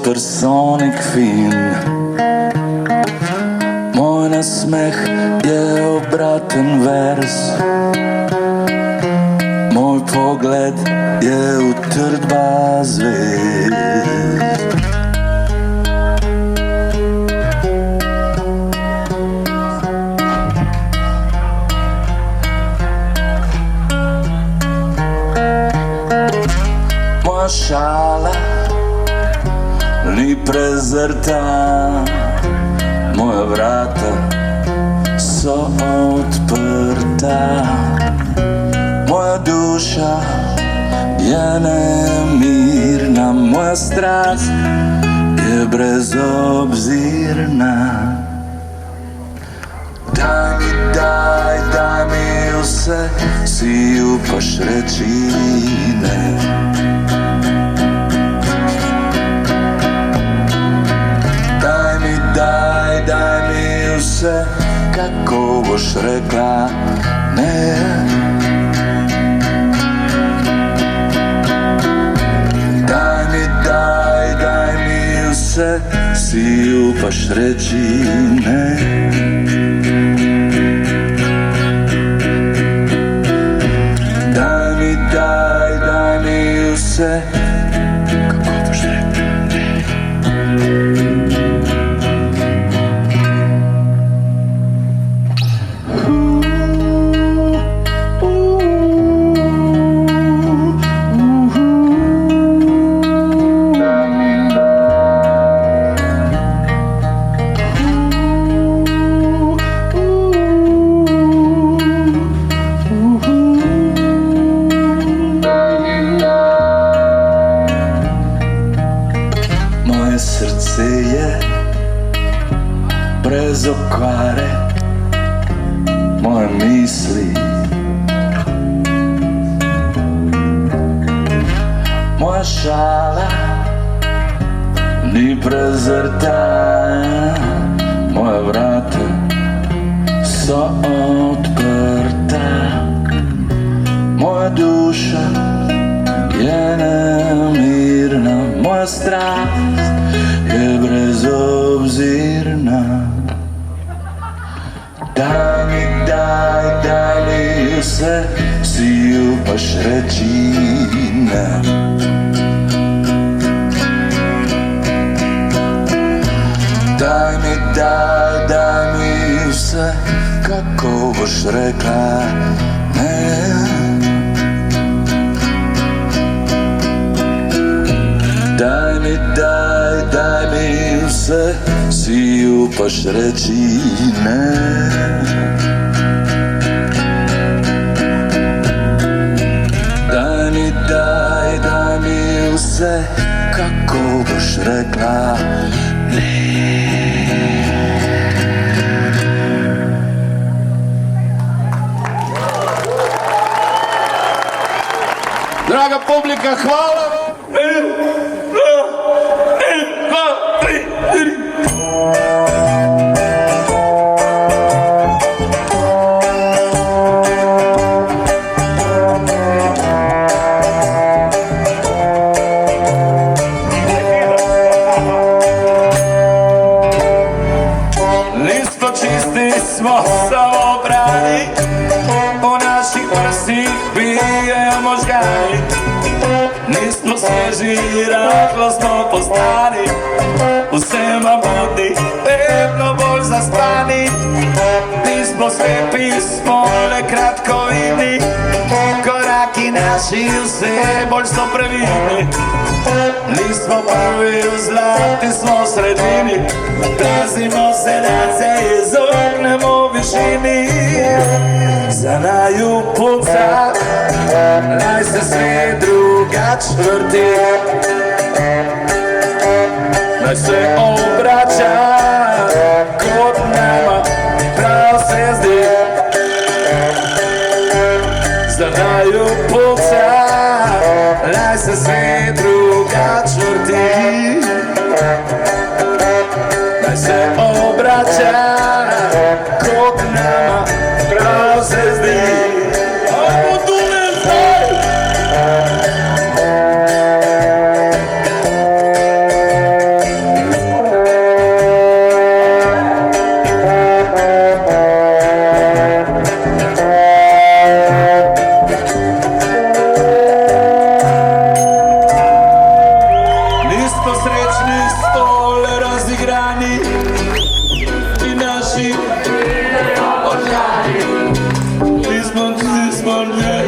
supersonik fin. Moj nasmeh je obraten vers, moj pogled je utrdba zvezd. Moja šala ni prezrta, moja vrata so odprta. Moja duša je nemirna, moja strast je brezobzirna. Daj mi vse, si upaš reči ne. Daj mi vse, kako boš rekla ne. Daj mi vse, si upaš reči ne. Daj mi vse, kako boš rekla ne. Moje srce je brez okvare, moje misli, moja šala ni prezrta, moja vrata so odprta. Moja duša je nemirna, moja strast je brezobzirna. Daj mi vse, si upaš reči ne. Daj mi vse, kako boš rekla ne. Daj mi vse, si upaš reči ne. Daj mi vse, kako boš rekla ne. Draga publika, hvala vam! Listo čisti smo samo brani, u naših prsih bijemo žgani. Nismo svježi, rahlo smo postani, u sema budni, pevno bolj zaspani. Nismo slijepi, smo le kratkovidni, koraki naši vse bolj so previdni. Nismo prvi, u zlati smo sredini, plazimo se da se izognemo višini. Za naju puca, naj se sve drugač vrti, naj se obraća kod nama, prav se zdi. Za naju puca, naj se sve drugač vrti, naj se obraća kod nama, prav se zdi. Ajmo tu ne znaj! možgani i naši organi. Nismo ne.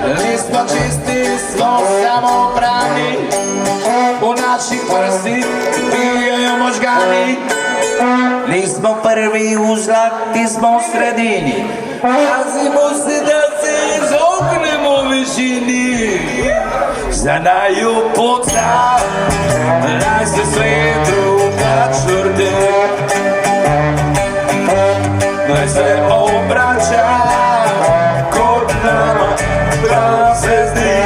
Nismo čisti, smo samo brani. U naših prsi bijaju možgani. Nismo prvi u zlati, smo u sredini. Pazimo se da se izognemo višini. Znaju puca, da se sve druga čvrde. Da se obraća kod nama razrezni.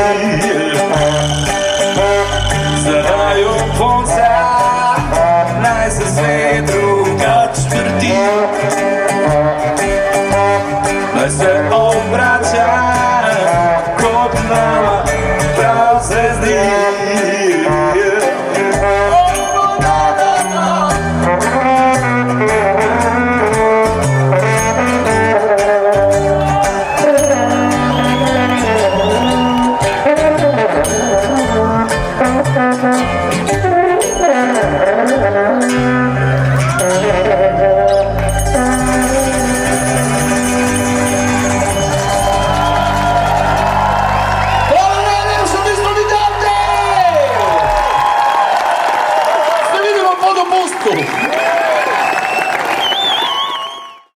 Znaju puca, da se sve druga čvrdi. Da se obraća kod nama razrezni. Pustu.